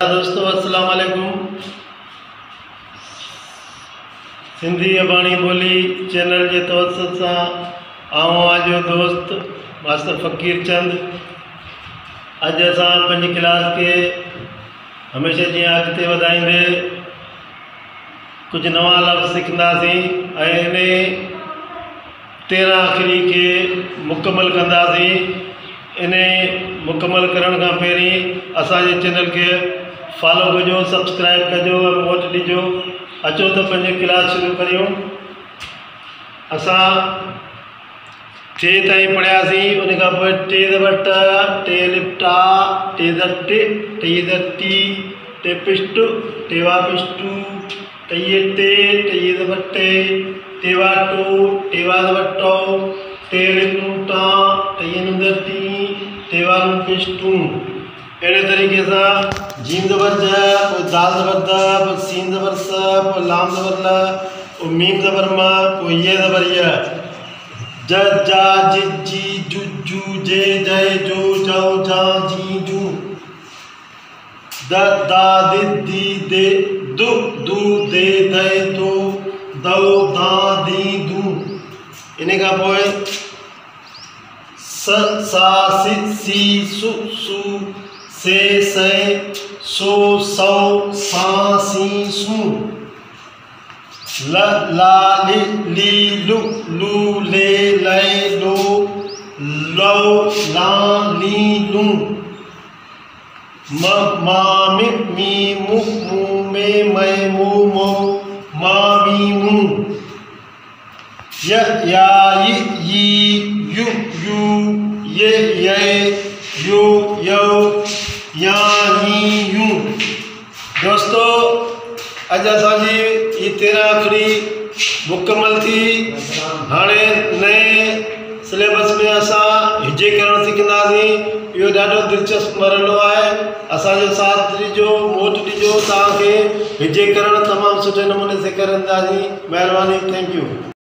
दोस्तों अस्सलाम वालेकुम। सिंधी अबाणी बोली चैनल के तवसत से आज दोस्त मास्टर फ़कीर चंद अज अस पंहिंजी क्लास के हमेशा जी अगते वधाईंदे कुछ नवा लफ्ज़ सिखंदासीं इन 13 आखिरी के मुकम्मल कंदासीं। इन मुकम्मल करण का पहिरीं असांजे चैनल के फॉलो कजो, सब्सक्राइब कजो और वोट दीजो। अचो तो पंहिंजी क्लास शुरू करियूं। असां टे ताईं पढ़ियासीं, उन खां पोइ टे दफ़ा ट, टे लिप्टा, टे द टे, टे द टी, टे पिष्टु, टेवा पिष्टु, टे टे, टे दफ़ा टे, टेवा टू, टेवा दफ़ा टो, टे लिप्टू टा, टे नुंदर टी, टेवा पिष्टू। अड़े तरीक़े से जीम ज़बर ज, पोइ दाल ज़बर द, पोइ सीन ज़बर स, पोइ लाम ज़बर ल, पोइ मीम ज़बर म, पोइ ये ज़बर य। ज जा जि जी जु जू जे जय जो जौ जा जी जू। द दा दि दी दे दु दू दे दे दो दौ दा दी दू। इन खां पोइ स सा सि सी सु सू से सो सौ सा सी सू। ल ला लि ली लु लू ले लै लो लौ ला ली लू। म मा मि मी मु मू मे मै मो मो मा मी मू। य या यी यू यू ये यै यो यौ या ही यू। दोस्तों अज असांजी ये 13 आखिरी मुकम्मल थी। हाणे नए सिलेबस में असां हिजे करण सिखंदासीं। इहो ॾाढो दिलचस्प मरहलो आहे। असांजो साथ ॾिजो, वोट ॾिजो। तव्हांखे हिजे करण तमामु सुठे नमूने सेखारींदासीं। महिरबानी, थैंक यू।